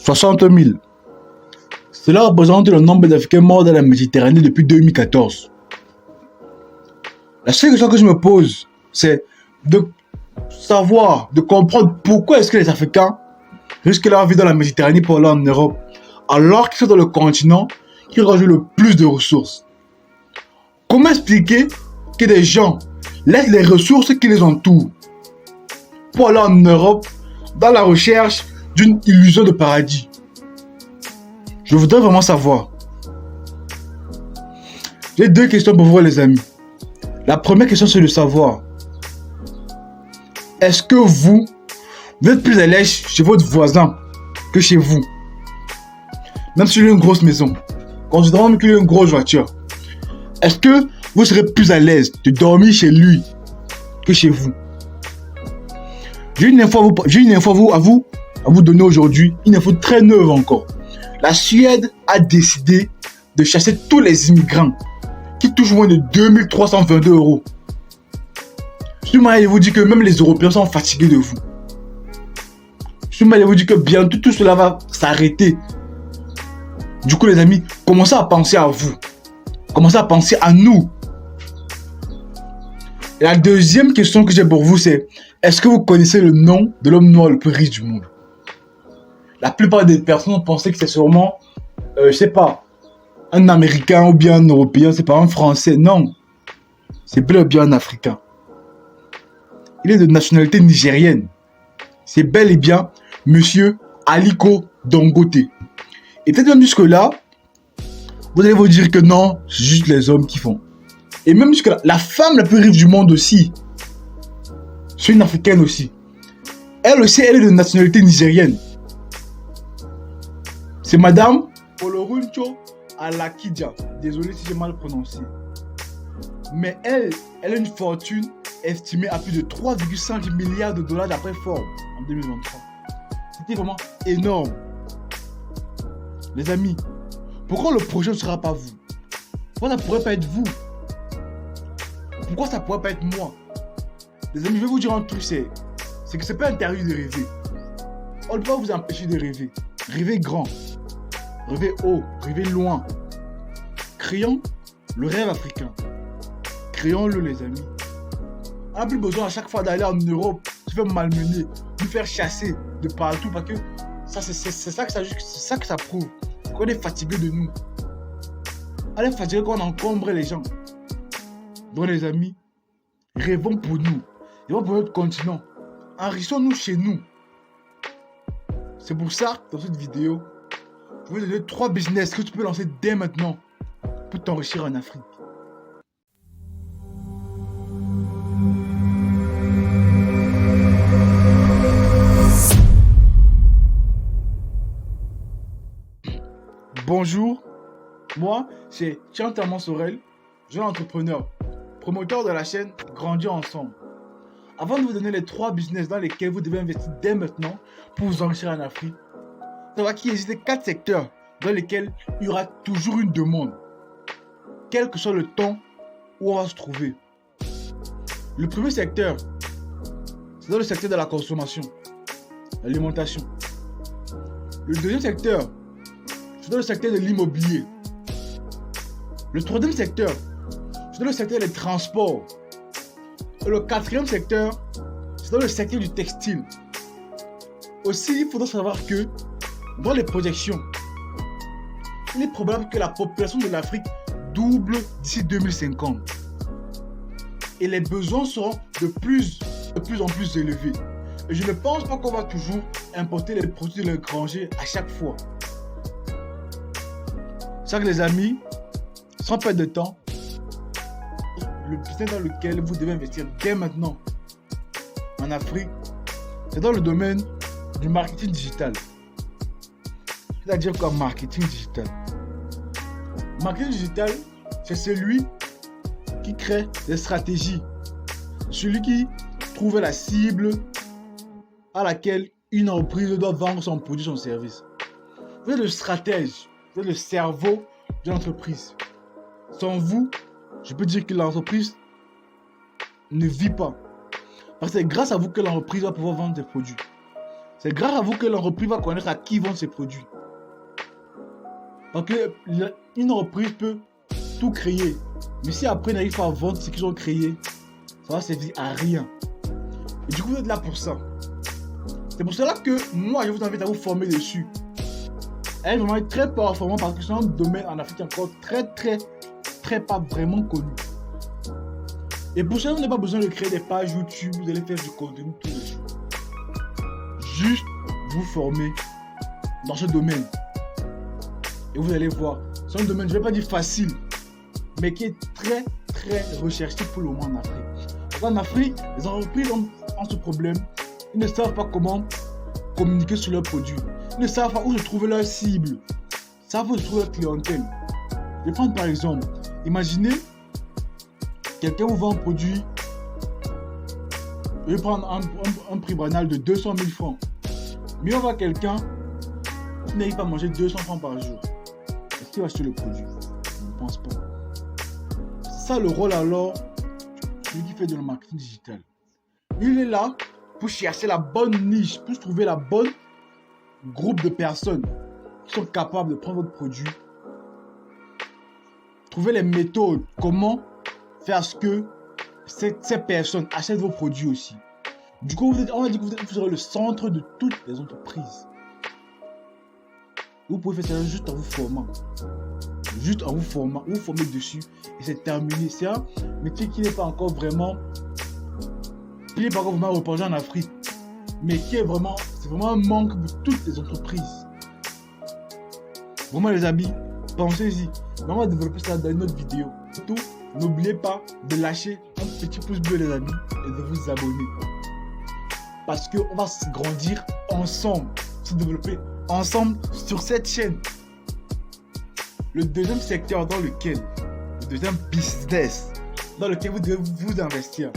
60 000. Cela représente le nombre d'Africains morts dans la Méditerranée depuis 2014. La seule question que je me pose, c'est de savoir, de comprendre pourquoi est-ce que les Africains risquent leur vie dans la Méditerranée pour aller en Europe, alors qu'ils sont dans le continent qui rajoute le plus de ressources. Comment expliquer que des gens laissent les ressources qui les entourent pour aller en Europe dans la recherche d'une illusion de paradis? Je voudrais vraiment savoir. J'ai deux questions pour vous, les amis. La première question, c'est de savoir: est-ce que vous êtes plus à l'aise chez votre voisin que chez vous? Même si vous avez une grosse maison, considérons même qu'il a une grosse voiture, est-ce que vous serez plus à l'aise de dormir chez lui que chez vous? J'ai une info à vous donner aujourd'hui, une info très neuve encore. La Suède a décidé de chasser tous les immigrants qui touchent moins de 2322 €. Sûrement, il vous dit que même les Européens sont fatigués de vous. Sûrement, il vous dit que bientôt tout cela va s'arrêter. Du coup, les amis, commencez à penser à vous. Commencez à penser à nous. Et la deuxième question que j'ai pour vous, c'est: est-ce que vous connaissez le nom de l'homme noir le plus riche du monde? La plupart des personnes pensaient que c'est sûrement, je sais pas, un Américain ou bien un Européen, c'est pas un Français. Non, c'est bel et bien un Africain. Il est de nationalité nigérienne. C'est bel et bien Monsieur Aliko Dangote. Et peut-être même jusque-là, vous allez vous dire que non, c'est juste les hommes qui font. Et même jusque-là, la femme la plus riche du monde aussi, c'est une Africaine aussi. Elle aussi, elle est de nationalité nigérienne. C'est Madame Oloruncho Alakija. Désolé si j'ai mal prononcé. Mais elle a une fortune estimée à plus de 3,5 milliards de dollars d'après Forbes en 2023. C'était vraiment énorme. Les amis, pourquoi le projet ne sera pas vous? Pourquoi ça ne pourrait pas être vous? Pourquoi ça ne pourrait pas être moi? Les amis, je vais vous dire un truc, c'est que c'est pas interdit de rêver. On ne peut pas vous empêcher de rêver. Rêvez grand. Rêvez haut. Rêvez loin. Créons le rêve africain. Créons-le, les amis. On n'a plus besoin à chaque fois d'aller en Europe, se faire malmener, nous faire chasser de partout, parce que ça, c'est ça que ça prouve. Qu'on est fatigué de nous. On est fatigué qu'on encombre les gens. Donc, les amis, rêvons pour nous. Rêvons pour notre continent. Enrichissons-nous chez nous. C'est pour ça, dans cette vidéo, je vais te donner 3 business que tu peux lancer dès maintenant pour t'enrichir en Afrique. Bonjour, moi c'est Chantaman Sorel, jeune entrepreneur, promoteur de la chaîne Grandir Ensemble. Avant de vous donner les 3 business dans lesquels vous devez investir dès maintenant pour vous enrichir en Afrique, savoir qu'il existe 4 secteurs dans lesquels il y aura toujours une demande, quel que soit le temps où on va se trouver. Le premier secteur, c'est dans le secteur de la consommation, l'alimentation. Le deuxième secteur, c'est dans le secteur de l'immobilier. Le troisième secteur, c'est dans le secteur des transports. Et le quatrième secteur, c'est dans le secteur du textile. Aussi, il faudra savoir que dans les projections, il est probable que la population de l'Afrique double d'ici 2050. Et les besoins seront de plus en plus élevés. Et je ne pense pas qu'on va toujours importer les produits de l'étranger à chaque fois. C'est ça que les amis, sans perdre de temps, le business dans lequel vous devez investir dès maintenant en Afrique, c'est dans le domaine du marketing digital. C'est-à-dire quoi, marketing digital? Marketing digital, c'est celui qui crée des stratégies, celui qui trouve la cible à laquelle une entreprise doit vendre son produit, son service. Vous êtes le stratège, vous êtes le cerveau de l'entreprise. Sans vous, je peux dire que l'entreprise ne vit pas. Parce que c'est grâce à vous que l'entreprise va pouvoir vendre des produits. C'est grâce à vous que l'entreprise va connaître à qui vend ses produits. Parce qu'une entreprise peut tout créer. Mais si après ils n'arrivent pas à vendre ce qu'ils ont créé, ça va servir à rien. Et du coup, vous êtes là pour ça. C'est pour cela que moi, je vous invite à vous former dessus. Elle est vraiment très performant parce que c'est un domaine en Afrique encore très pas vraiment connu. Et pour ça, vous n'avez pas besoin de créer des pages YouTube, vous allez faire du contenu tous les jours. Juste vous former dans ce domaine. Et vous allez voir, c'est un domaine, je ne vais pas dire facile, mais qui est très recherché pour le moment en Afrique. Parce qu'en Afrique, les entreprises ont ce problème. Ils ne savent pas comment communiquer sur leurs produits. Ils ne savent pas où se trouver leur cible. Ils savent où se trouver leur clientèle. Je vais prendre par exemple, imaginez, quelqu'un vous vend un produit, je vais prendre un prix banal de 200 000 francs. Mais on voit quelqu'un qui n'arrive pas à manger 200 francs par jour. Est-ce qu'il va acheter le produit? Je ne pense pas. C'est ça le rôle alors, celui qui fait de le marketing digital. Il est là pour chercher la bonne niche, pour trouver la bonne groupe de personnes qui sont capables de prendre votre produit. Trouver les méthodes, comment faire ce que ces personnes achètent vos produits aussi. Du coup, on va dire que vous serez le centre de toutes les entreprises. Vous pouvez faire ça juste en vous formant. Juste en vous formant, vous formez dessus et c'est terminé. C'est un métier qui n'est pas encore vraiment répandu en Afrique, mais qui est vraiment, c'est vraiment un manque de toutes les entreprises. Vraiment les amis, pensez-y. On va développer ça dans une autre vidéo. Surtout, n'oubliez pas de lâcher un petit pouce bleu les amis et de vous abonner. Parce qu'on va se grandir ensemble, se développer ensemble sur cette chaîne. Le deuxième secteur dans lequel, le deuxième business dans lequel vous devez vous investir,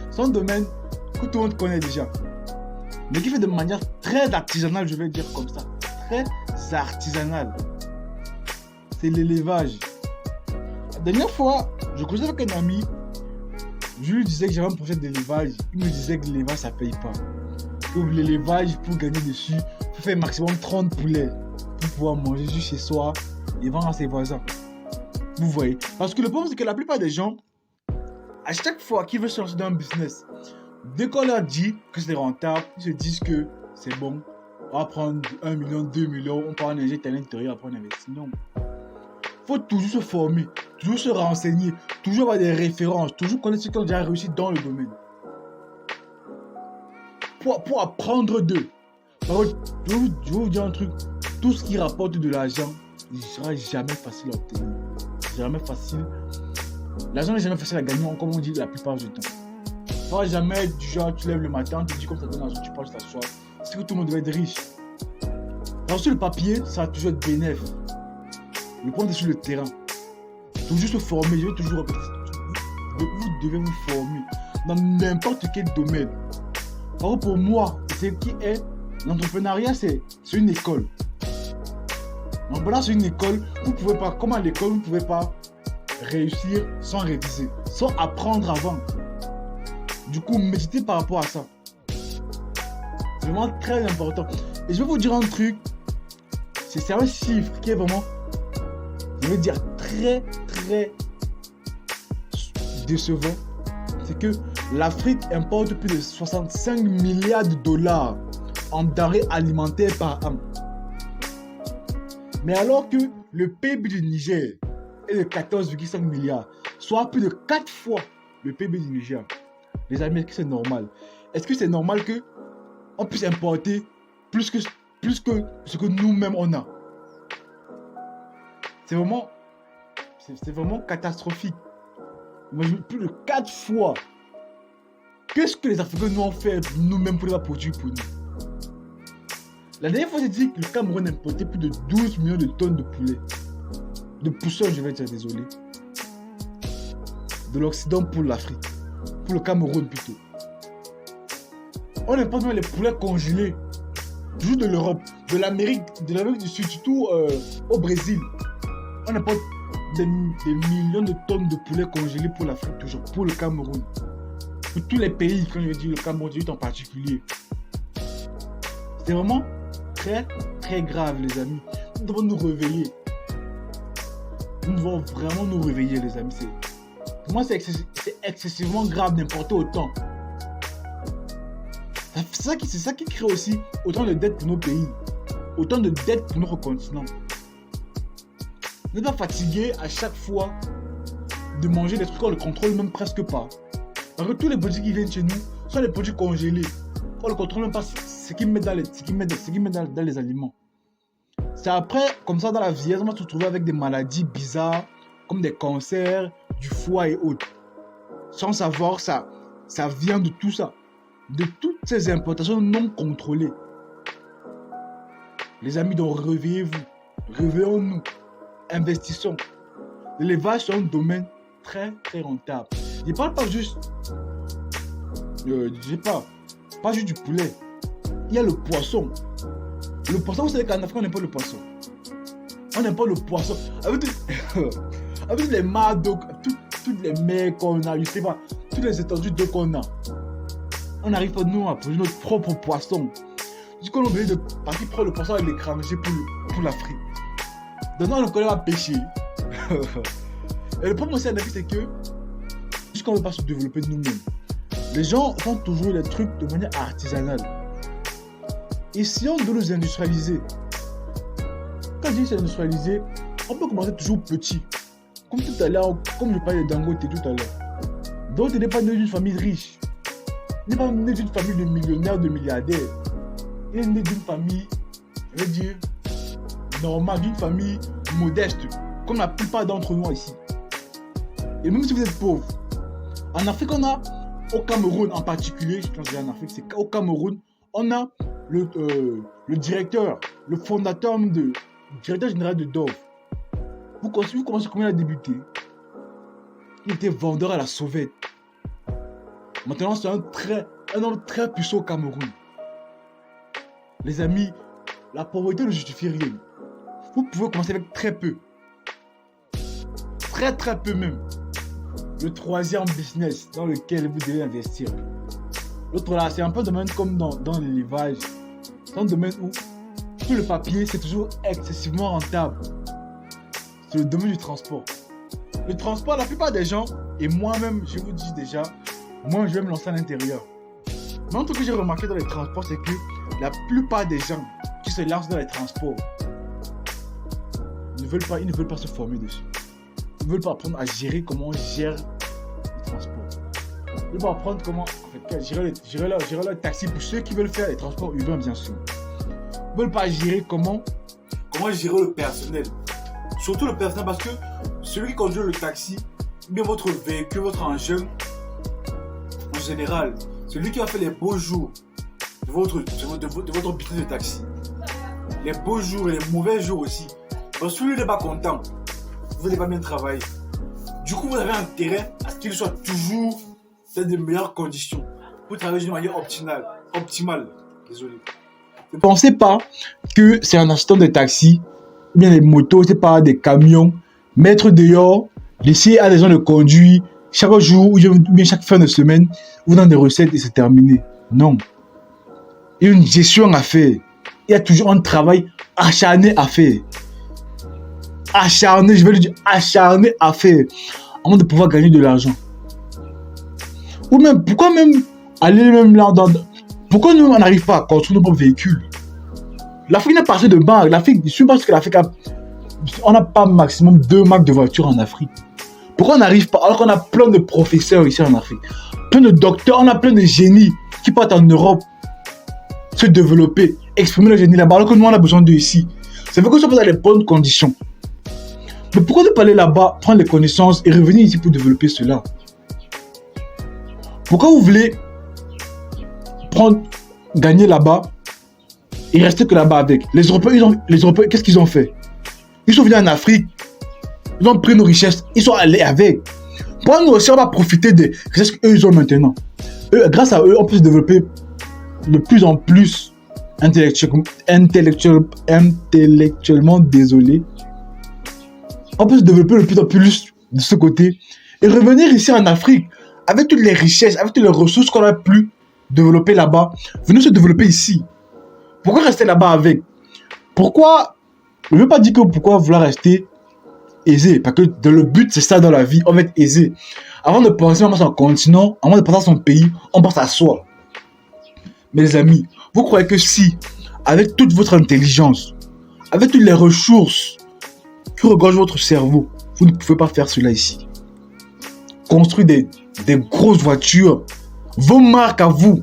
c'est un domaine que tout le monde connaît déjà, mais qui fait de manière très artisanale, je vais dire comme ça, très artisanale. C'est l'élevage. La dernière fois, je causais avec un ami, je lui disais que j'avais un projet d'élevage, il me disait que l'élevage ça paye pas. Que l'élevage, pour gagner dessus, il faut faire maximum 30 poulets pour pouvoir manger juste chez soi et vendre à ses voisins. Vous voyez? Parce que le problème, c'est que la plupart des gens, à chaque fois qu'ils veulent se lancer dans un business, dès qu'on leur dit que c'est rentable, ils se disent que c'est bon, on va prendre 1 million, 2 millions, on peut en injecter à l'intérieur, après on investit. Non. Il faut toujours se former, toujours se renseigner, toujours avoir des références, toujours connaître ceux qui ont déjà réussi dans le domaine. Pour apprendre d'eux. Je vais vous dire un truc, tout ce qui rapporte de l'argent, il ne sera jamais facile à obtenir. Jamais facile. L'argent n'est jamais facile à gagner, comme on dit la plupart du temps. Tu ne feras jamais du genre, tu lèves le matin, tu dis comme ça donne l'argent, tu parles juste t'asseoir. C'est que tout le monde doit être riche. Alors sur le papier, ça va toujours être bénéf. Le problème c'est sur le terrain. Toujours se former, je vais toujours répéter. Vous devez vous former dans n'importe quel domaine. Par contre, pour moi, c'est qui est l'entrepreneuriat, c'est une école. Donc voilà, c'est une école. Vous pouvez pas, comme à l'école, vous ne pouvez pas réussir sans réviser, sans apprendre avant. Du coup, méditez par rapport à ça. C'est vraiment très important. Et je vais vous dire un truc. C'est un chiffre qui est vraiment, je vais dire, très décevant. C'est que l'Afrique importe plus de 65 milliards de dollars en denrées alimentaires par an. Mais alors que le PIB du Niger est de 14,5 milliards, soit plus de 4 fois le PIB du Niger. Les amis, est-ce que c'est normal? Est-ce que c'est normal qu'on puisse importer plus que ce que nous-mêmes on a? C'est vraiment catastrophique. Imagine plus de 4 fois. Qu'est-ce que les Africains nous ont fait nous-mêmes pour les produire pour nous? La dernière fois, j'ai dit que le Cameroun importait plus de 12 millions de tonnes de poulet. De pousseurs, je vais dire, désolé. De l'Occident pour l'Afrique. Pour le Cameroun plutôt. On importe même les poulets congelés. Toujours de l'Europe, de l'Amérique du Sud, surtout au Brésil. On importe des millions de tonnes de poulets congelés pour l'Afrique, toujours, pour le Cameroun. Pour tous les pays, quand je dis le Cameroun en particulier. C'est vraiment très, très grave, les amis. Nous devons nous réveiller. Nous devons vraiment nous réveiller, les amis. Pour moi, c'est excessivement grave d'importer autant. C'est ça qui crée aussi autant de dettes pour nos pays. Autant de dettes pour notre continent. Nous sommes fatigués à chaque fois de manger des trucs qu'on ne contrôle même presque pas. Parce que tous les produits qui viennent chez nous sont des produits congelés. On ne contrôle même pas ce qu'ils mettent dans les aliments. C'est après, comme ça, dans la vieillesse, on va se retrouver avec des maladies bizarres, comme des cancers, du foie et autres. Sans savoir, ça vient de tout ça. De toutes ces importations non contrôlées. Les amis, donc réveillez-vous. Réveillons-nous. Investissons. L'élevage, c'est un domaine très, très rentable. Je ne parle pas juste... pas juste du poulet. Il y a le poisson. Le poisson, vous savez qu'en Afrique, on n'aime pas le poisson. On n'aime pas le poisson. Avec les mares d'eau, toutes les mers qu'on a, je sais pas, toutes les étendues d'eau qu'on a. On n'arrive pas, nous, à produire notre propre poisson. Du coup, on est obligé de partir prendre le poisson et le cramer pour l'Afrique. Donc, on ne connaît pas pêcher. Et le problème aussi en Afrique, c'est que, puisqu'on ne veut pas se développer nous-mêmes, les gens font toujours les trucs de manière artisanale. Essayons de nous industrialiser. Quand je dis industrialiser, on peut commencer toujours petit. Comme tout à l'heure, comme je parlais de Dangote tout à l'heure. Donc, il n'est pas né d'une famille riche. Il n'est pas né d'une famille de millionnaires, de milliardaires. Il est né d'une famille, je vais dire, normale, d'une famille modeste, comme la plupart d'entre nous ici. Et même si vous êtes pauvre, en Afrique, on a, au Cameroun en particulier, je pense que en Afrique, c'est au Cameroun, on a le directeur, le fondateur du directeur général de Dove. Vous connaissez comment il a débuté? Il était vendeur à la sauvette. Maintenant, c'est un homme très puissant au Cameroun. Les amis, la pauvreté ne justifie rien. Vous pouvez commencer avec très peu. Très très peu même. Le troisième business dans lequel vous devez investir. L'autre là, c'est un peu un domaine comme dans l'élevage. C'est un domaine où tout le papier, c'est toujours excessivement rentable. C'est le domaine du transport. Le transport, la plupart des gens, et moi-même, je vous dis déjà, moi je vais me lancer à l'intérieur. Mais un truc que j'ai remarqué dans les transports, c'est que la plupart des gens qui se lancent dans les transports, ils ne veulent pas se former dessus. Ils ne veulent pas apprendre à gérer comment on gère le transport. Ils veulent pas apprendre comment gérer le taxi pour ceux qui veulent faire les transports urbains, bien sûr. Ils ne veulent pas gérer comment gérer le personnel. Surtout le personnel, parce que celui qui conduit le taxi, bien votre véhicule, votre engin, en général, celui qui va faire les beaux jours de votre business de taxi, les beaux jours et les mauvais jours aussi. Parce que celui n'est pas content, vous n'allez pas bien travailler. Du coup, vous avez intérêt à ce qu'il soit toujours dans de meilleures conditions pour travailler d'une manière optimale. Désolé. Ne pensez pas que c'est un assistant de taxi, ou bien des motos, c'est pas des camions, mettre dehors, laisser à des gens de conduire chaque jour ou bien chaque fin de semaine, vous donnez des recettes et c'est terminé. Non. Il y a une gestion à faire. Il y a toujours un travail acharné à faire. Acharné, je vais le dire, acharné à faire. Avant de pouvoir gagner de l'argent. Ou même, pourquoi même aller même là pourquoi nous on n'arrive pas à construire nos propres véhicules? L'Afrique n'est pas assez de banques. L'Afrique, je suis pas sûr que l'Afrique on n'a pas maximum 2 marques de voitures en Afrique. Pourquoi on n'arrive pas, alors qu'on a plein de professeurs ici en Afrique, plein de docteurs, on a plein de génies qui partent en Europe se développer, exprimer le génie là-bas, alors que nous on a besoin d'eux ici. Ça veut que ça soit dans les bonnes conditions. Mais pourquoi ne pas aller là-bas, prendre les connaissances et revenir ici pour développer cela? Pourquoi vous voulez gagner là-bas et rester que là-bas avec? Les Européens, qu'est-ce qu'ils ont fait? Ils sont venus en Afrique, ils ont pris nos richesses, ils sont allés avec. Pour nous aussi, on va profiter des richesses qu'eux ils ont maintenant. Grâce à eux, on peut se développer de plus en plus intellectuellement, désolé. On peut se développer de plus en plus de ce côté et revenir ici en Afrique avec toutes les richesses, avec toutes les ressources qu'on a pu développer là-bas. Venez se développer ici. Pourquoi rester là-bas avec? Pourquoi? Je ne veux pas dire que pourquoi vouloir rester aisé. Parce que le but, c'est ça dans la vie. On va être aisé. Avant de penser à son continent, avant de penser à son pays, on pense à soi. Mais les amis, vous croyez que si, avec toute votre intelligence, avec toutes les ressources qui regorgent votre cerveau, vous ne pouvez pas faire cela ici? Construire des grosses voitures, vos marques à vous,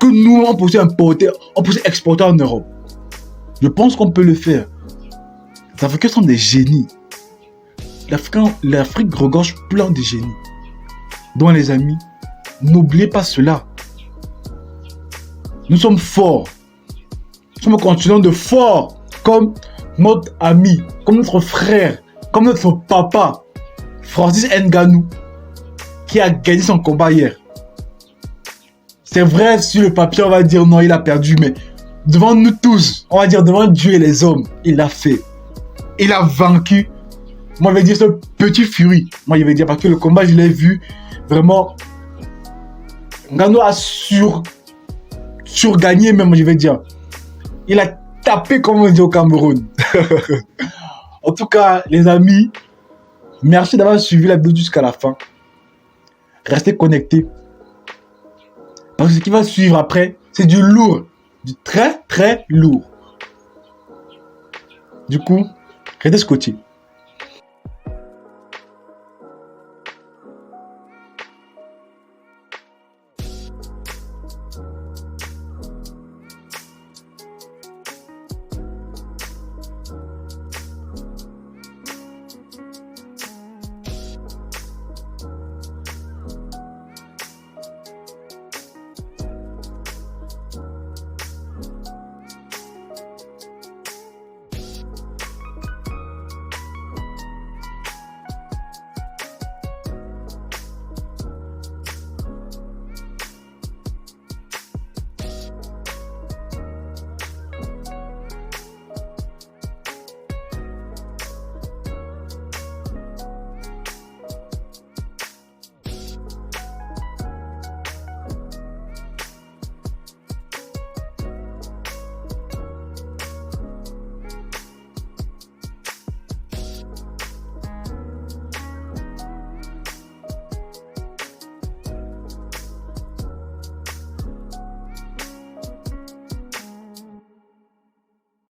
que nous, on peut importer, on peut exporter en Europe. Je pense qu'on peut le faire. Les Africains sont des génies. L'Afrique regorge plein de génies. Donc les amis, n'oubliez pas cela. Nous sommes forts. Nous sommes un continent de forts. Comme notre ami, comme notre frère, comme notre papa, Francis Ngannou, qui a gagné son combat hier. C'est vrai, sur le papier, on va dire non, il a perdu, mais devant nous tous, on va dire devant Dieu et les hommes, il l'a fait. Il a vaincu. Moi, je vais dire ce petit furie. Moi, je vais dire parce que le combat, je l'ai vu. Vraiment, Ngannou a surgagné même, je vais dire. Il a tapé, comme on dit au Cameroun. En tout cas, les amis, merci d'avoir suivi la vidéo jusqu'à la fin. Restez connectés. Parce que ce qui va suivre après, c'est du lourd. Du très, très lourd. Du coup, restez scotchés.